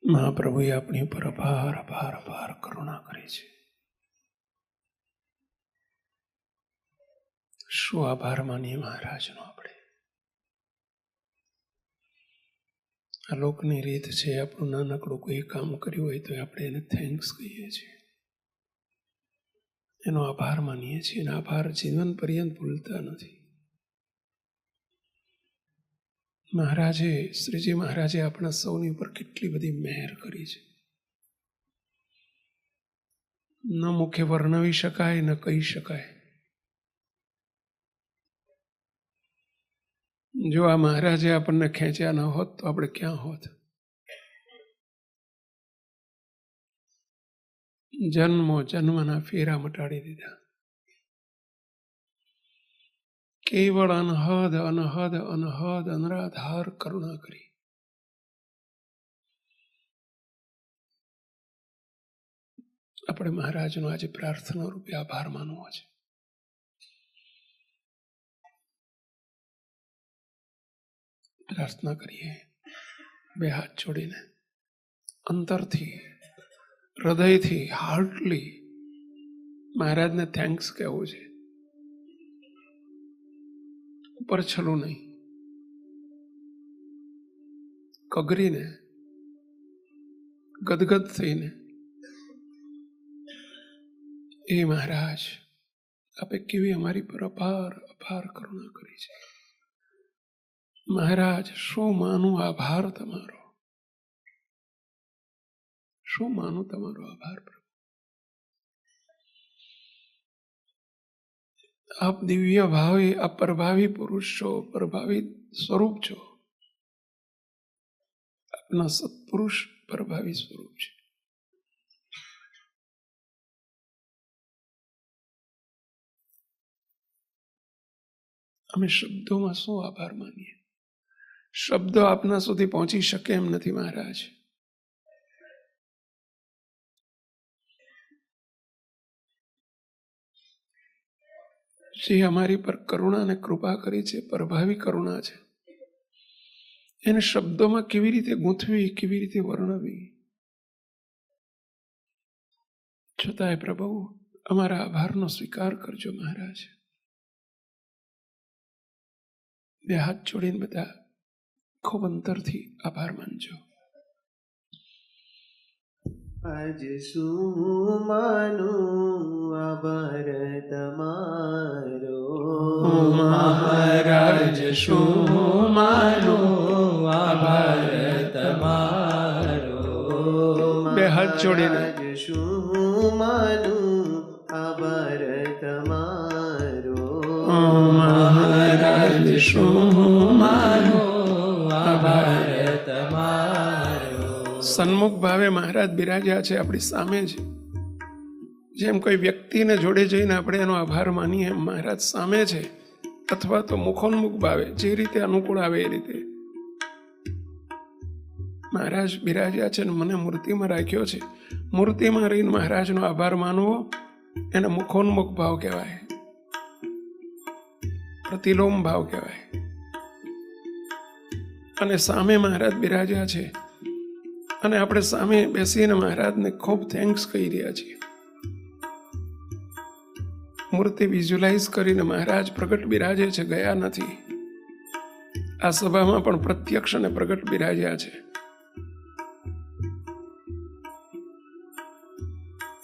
મહાપ્રભુએ આપણી ઉપર અપાર અપાર અપાર કરુણા કરી છે. શું આભાર માનીએ મહારાજનો આપણે. આ લોકની રીત છે, આપણું નાનકડું કોઈ કામ કર્યું હોય તો આપણે એને થેન્ક્સ કહીએ છીએ, એનો આભાર માનીએ છીએ, એનો આભાર જીવન પર્યંત ભૂલતા નથી. મહારાજે, શ્રીજી મહારાજે આપણા સૌની ઉપર કેટલી બધી મહેર કરી છે, ન મુખે વર્ણવી શકાય, ન કહી શકાય. જો આ મહારાજે આપણને ખેંચ્યા ન હોત તો આપણે ક્યાં હોત? જન્મો જન્મના ફેરા મટાડી દીધા. કેવળ અનહદ અનહદ અનહદ અનરાધાર કરુણા કરી. આપણે મહારાજનો આજે પ્રાર્થના રૂપે આભાર માનવો છે. પ્રાર્થના કરીએ બે હાથ જોડીને, અંતરથી, હૃદયથી, હાર્ટલી મહારાજને થેન્ક્સ કહેવું છે. ઉપર છલું નહીં, કગરીને, ગદગદ થઈને, એ મહારાજ આપે કેવી અમારી પર અપાર અપાર કરુણા કરી છે. મહારાજ શું માનું આભાર તમારો, શું માનું તમારો આભાર. આપ દિવ્ય ભાવે અપરભાવી પુરુષ છો, પરભાવી સ્વરૂપ છો. આપના સત્પુરુષ પરભાવી સ્વરૂપ છે. અમે શબ્દોમાં શું આભાર માનીએ? શબ્દો આપના સુધી પહોંચી શકે એમ નથી મહારાજ. જે અમારી પર કરુણા અને કૃપા કરી છે, પ્રભાવી કરુણા છે, એને શબ્દોમાં કેવી રીતે ગૂંથવી, કેવી રીતે વર્ણવી. છતાંય પ્રભુ અમારા આભારનો સ્વીકાર કરજો મહારાજ. બે હાથ જોડીને બધા ખૂબ અંતરથી આભાર માનજો. આજ શું માનું આભાર તમારો, મહારાજ શું માનું આભાર તમારો. બે હાથ જોડીને આજ શું માનું આભાર તમારો, મહારાજ શું માનું આભાર તમારો. સન્મુખ ભાવે મહારાજ બિરાજ્યા છે, આપણી સામે છે. જેમ કોઈ વ્યક્તિને જોડે જઈને આપણે એનો આભાર માનીએ, એમ મહારાજ સામે છે, અથવા તો મુખોન્મુખ ભાવે, જે રીતે અનુકૂળ આવે એ રીતે મહારાજ બિરાજ્યા છે. મને મૂર્તિમાં રાખ્યો છે. મૂર્તિમાં રહીને મહારાજનો આભાર માનવો એને મુખોન્મુખ ભાવ કહેવાય, પ્રતિલોમ ભાવ કહેવાય. અને સામે મહારાજ બિરાજ્યા છે અને આપણે સામે બેસીને મહારાજને ખૂબ થેન્ક્સ કહી રહ્યા છીએ. મૂર્તિ વિઝ્યુલાઇઝ કરીને મહારાજ પ્રગટ બિરાજે છે, ગયા નથી. આ સભામાં પણ પ્રત્યક્ષ અને પ્રગટ બિરાજ્યા છે.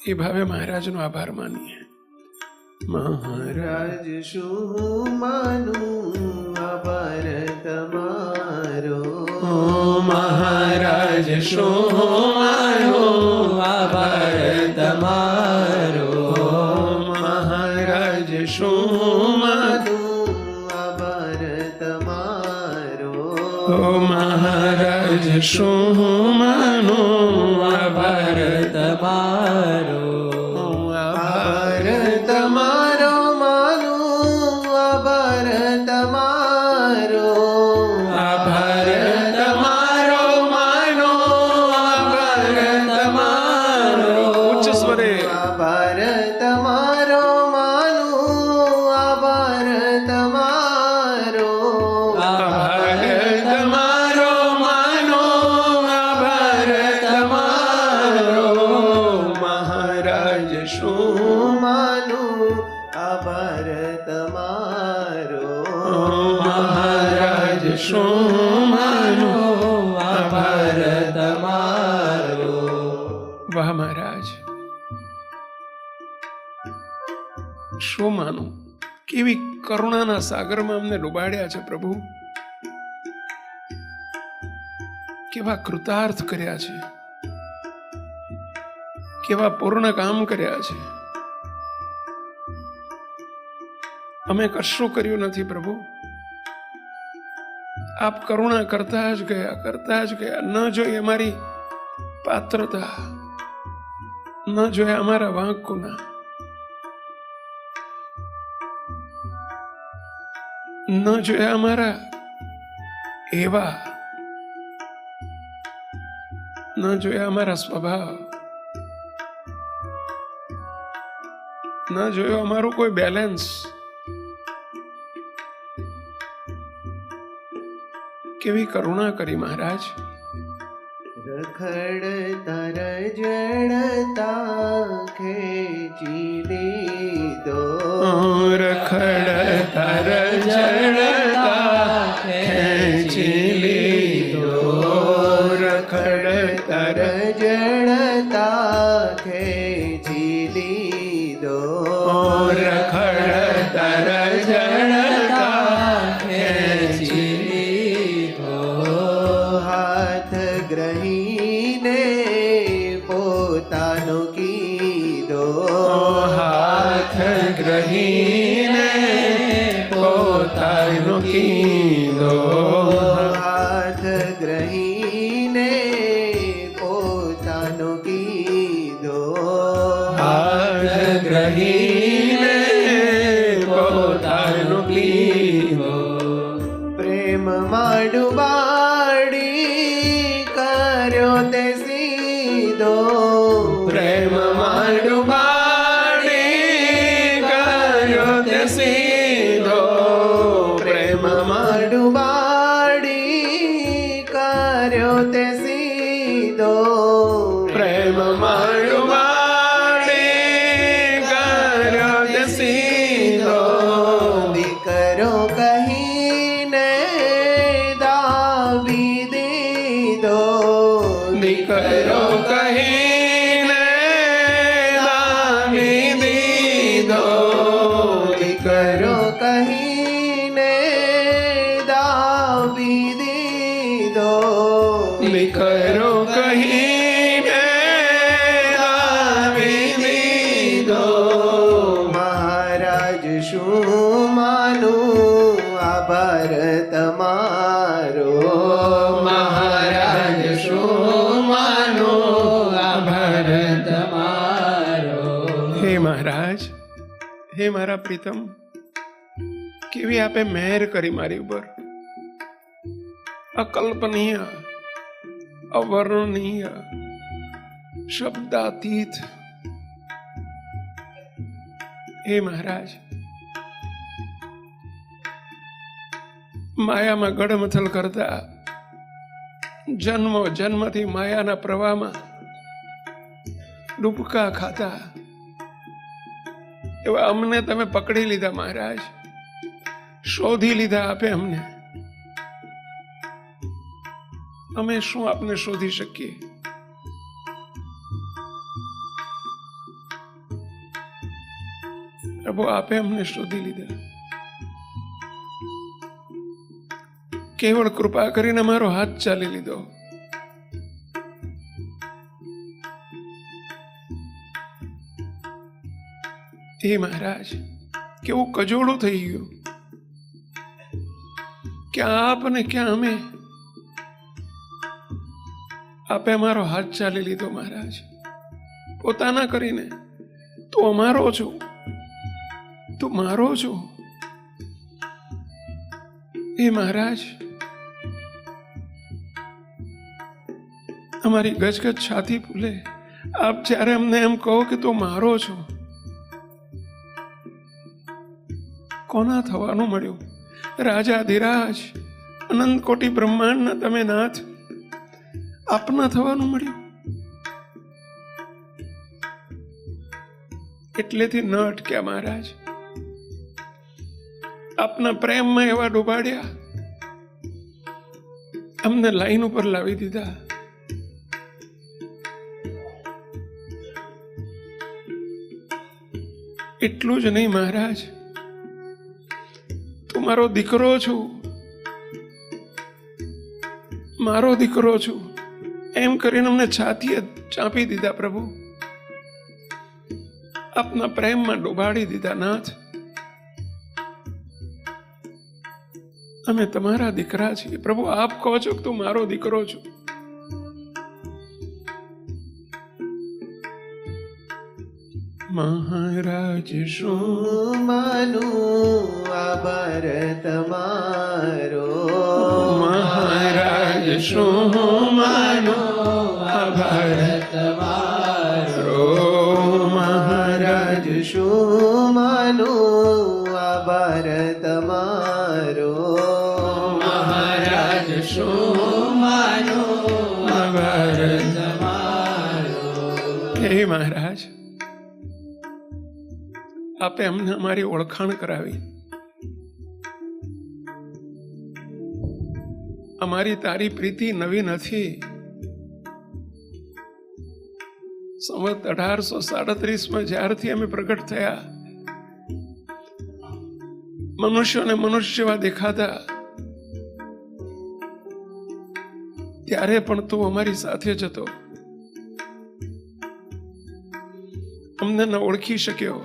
એ ભાવે મહારાજનો આભાર માનીએ. મહારાજ શું માનું આભાર તમારો, મહારાજ શું માનું આભાર તમારો. મહારાજ શું માનું આભાર તમારો, મહારાજ શું માનું આભાર તમારો. આભાર તમારો માનું આભાર તમારો, આભાર તમારો માનો આભાર તમારો. ઉચ્ચ સ્વરે આભાર તમારો માનું આભાર તમારો, આભાર તમારો માનો આભાર શું માનું આભાર તમારો. વાહ મહારાજ, શું માનું? કેવી કરુણાના સાગરમાં અમને ડુબાડ્યા છે પ્રભુ, કેવા કૃતાર્થ કર્યા છે, કેવા પૂર્ણ કામ કર્યા છે. અમે કશું કર્યું નથી પ્રભુ, આપ કરુણા કરતા જ ગયા. ન જોઈએ અમારી પાત્રતા, ન જોઈએ અમારા વાંક ગુના, ન જોયા અમારા એવા, ન જોયા અમારા સ્વભાવ, ન જોયો અમારું કોઈ બેલેન્સ. કેવી કરુણા કરી મહારાજ. રખડતા રજડતા ખેંચી લીધો, રખડતા રજડતા ખેંચી લીધો, રખડતા રજડતા ખેંચી લીધો, રખડતા રજડતા ખેંચી હાથ ગ્રહીને પોતાનો કીધો, હાથ ગ્રહીને પોતાનો કીધો, હાથ ગ્રહીને પોતાનો કીધો, હાથ ગ્રહીને પોતાનો કીધો. પ્રેમમાં ડુબાડી કર્યો તે સીધો, પ્રેમમાં ડુબાડી કર્યો તે સીધો, પ્રેમમાં ડુબાડી કર્યો તે સીધો, પ્રેમમાં ડુબાડી કર્યો તે સીધો. દીકરો કહીને દાબી દીધો, દીકરો કહીને દાબી દીધો, દીકરો કહીને દાબી દીધો, દીકરો કહીને દાબી દીધો. મહારાજ શું માનું આભાર તમારો, મહારાજ શું માનો આભાર તમારો. હે મહારાજ, હે મારા પ્રીતમ, કેવી આપે મહેર કરી મારી ઉપર, અકલ્પનીય, અવર્ણનીય, શબ્દાતીત. હે મહારાજ, માયામાં ગડમથલ કરતા, જન્મો જન્મથી માયાના પ્રવાહમાં ડૂબકા ખાતા એવા અમને તમે પકડી લીધા મહારાજ, શોધી લીધા આપે અમને. અમે શું આપને શોધી શકીએ? પ્રભુ આપે અમને શોધી લીધા. કેવળ કૃપા કરીને મારો હાથ ચાલી લીધો. હે મહારાજ, કેવું કજોડું થઈ ગયું, ક્યાં આપ ને ક્યાં અમે. આપે મારો હાથ ચાલી લીધો મહારાજ, પોતાના કરીને. તું અમારો છો, તું મારો છો. હે મહારાજ, અમારી ગજગજ છાતી ફૂલે આપ જ્યારે અમને એમ કહો કે તું મારો છો. કોના થવાનું મળ્યું? રાજાધિરાજ, અનંત કોટી બ્રહ્માંડના તમે નાથ, આપના થવાનું મળ્યું. એટલેથી ન અટક્યા મહારાજ, આપના પ્રેમમાં એવા ડૂબાડ્યા અમને લાઈન ઉપર લાવી દીધા. એટલું જ નહીં મહારાજ, તું મારો દીકરો છું, મારો દીકરો છું એમ કરીને અમને છાતીએ ચાંપી દીધા. પ્રભુ, આપના પ્રેમમાં ડૂબાડી દીધા. નાથ, અમે તમારા દીકરા છીએ. પ્રભુ, આપ કહો છો કે તું મારો દીકરો છું. મહારાજ શું માનું આભાર તમારો, મહારાજ શું માનું આભાર તમારો, મહારાજ શું માનું આભાર તમારો, મહારાજ શું માનો આભાર તમારો. હે મહારાજ, આપે અમને અમારી ઓળખાણ કરાવી. અમારી તારી પ્રીતિ નવી નથી. સંવત 1837 જ્યારથી અમે પ્રગટ થયા, મનુષ્યોને મનુષ્ય જેવા દેખાતા, ત્યારે પણ તું અમારી સાથે જ હતો. અમને ન ઓળખી શક્યો,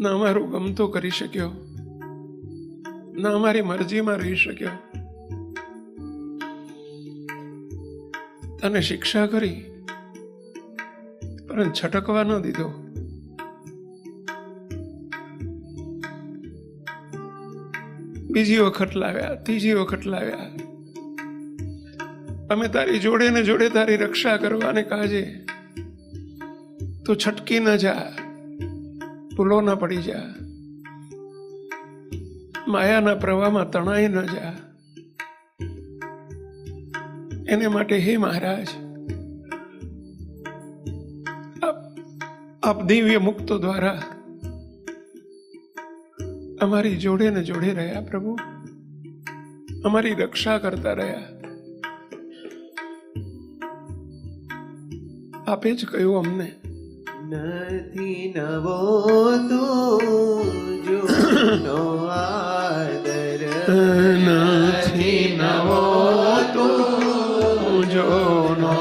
ન અમારું ગમતો કરી શક્યો, ન અમારી મરજીમાં રહી શક્યો. તને શિક્ષા કરી, પરંતુ છટકવા ન દીધો. બીજી વખત લાવ્યા, ત્રીજી વખત લાવ્યા. અમે તારી જોડે ને જોડે તારી રક્ષા કરવાને કાજે તું છટકી ન જા, ભૂલો ન પડી જા, માયાના પ્રવાહમાં તણાઈ ન જા. એને માટે હે મહારાજ, આપ દિવ્ય મુક્તો દ્વારા અમારી જોડે ને જોડે રહ્યા. પ્રભુ, અમારી રક્ષા કરતા રહ્યા. આપે જ કહ્યું અમને, નથી નવો તું જૂનો આદર, નથી નવો તું જોનો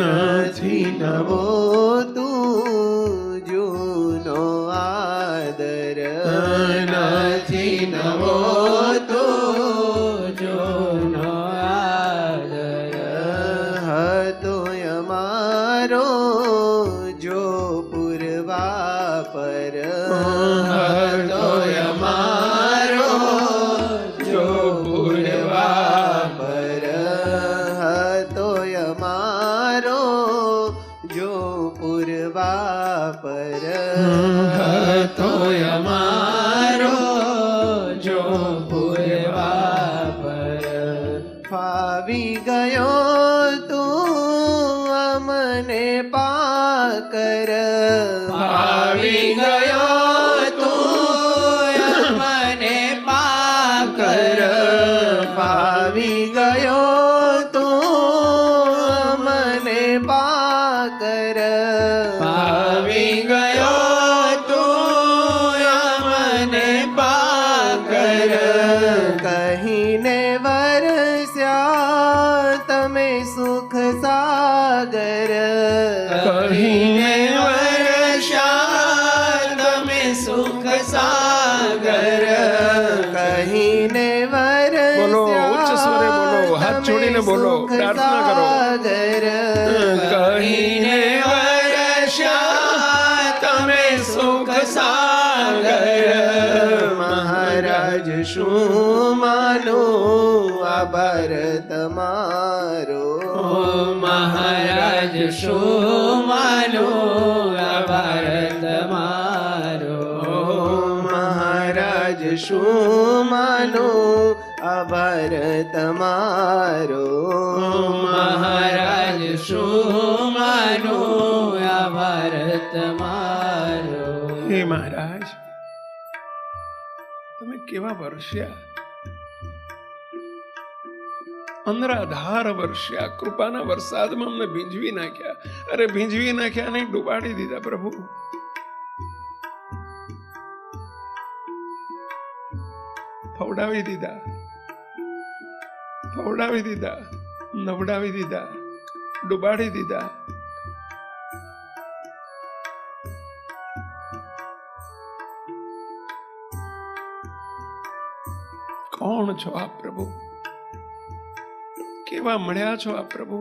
નથી નવો તું જૂનો આદર, નથી નવો તો જોનો આદર. હતો અમારો જો પૂર્વા પર, હતો અમારો જો પૂર્વા પર, હતો અમારો જો પૂર્વા પર, હતો અમારો જો પૂર્વા પર. ફાવી ગયો તું અમને પાકર, આવી ગયો તું મને પાકર. ફાવી ગયો તું મને પાકર, આવી ગયો તું મને પાકર. કહીને વરસ્યા તમે સુખ સાગર, કહીને વર્ષા તમે સુખ સાગર. કહીને બોલો, ઉચ્ચ સ્વરે બોલો, હાથ જોડીને બોલો, પ્રાર્થના કરો. કહીને વર્ષા તમે સુખ સાગર. મહારાજ શું માનું આભાર તમારો, મહારાજ શું માનો આભાર તમારો. મહારાજ શું માનું આભાર તમારો, મહારાજ શું માનો આભાર તમારો. હે મહારાજ, તમે કેવા વર્ષ્યા, અંધરાધાર વર્ષ્યા, કૃપાના વરસાદમાં અમને ભીંજવી નાખ્યા. અરે ભીંજવી નાખ્યા નહીં, ડુબાડી દીધા પ્રભુ. ફવડાવી દીધા, ફવડાવી દીધા, નવડાવી દીધા, ડુબાડી દીધા. કોણ છો આપ પ્રભુ? કેવા મળ્યા છો આપ પ્રભુ?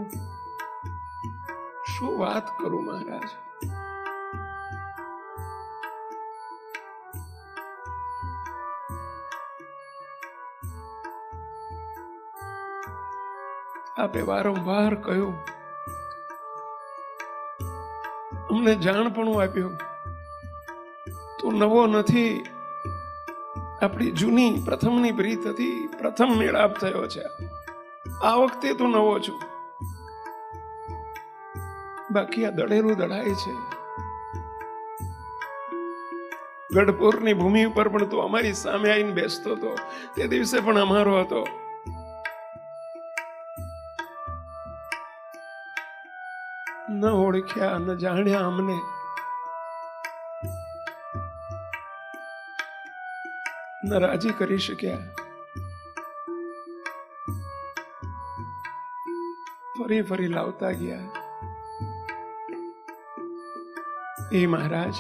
શું વાત કરું મહારાજ. આપે વારંવાર કહ્યું, અમને જાણપણું આપ્યું. તું નવો નથી, આપણી જૂની પ્રથમની પ્રીત હતી, પ્રથમ મેળાપ થયો છે. આ વખતે તું નવો છો. બાકી આ દડેલું દડાય છે. ગઢપુરની ભૂમિ ઉપર પણ તું અમારી સામે આવીને બેસતો હતો. તે દિવસે પણ અમારો હતો. ન ઓળખ્યા, ન જાણ્યા અમને. ન રાજી કરી શક્યા. ફરી ફરી લાવતા ગયા. એ મહારાજ,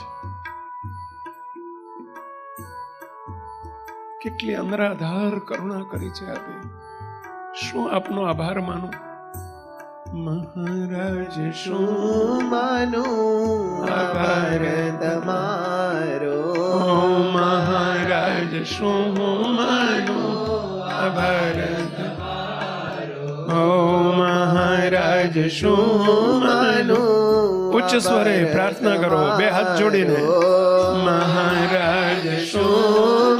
કેટલી અંદરાધાર કરુણા કરી છે આપે. શું આપનો આભાર માનું મહારાજ. શું માનું આભાર તમારો મહારાજ, શું માનું આભાર. ઓ મહારાજ, શું માનું. ઉચ્ચ સ્વરે પ્રાર્થના કરો, બે હાથ જોડીને. મહારાજ, શું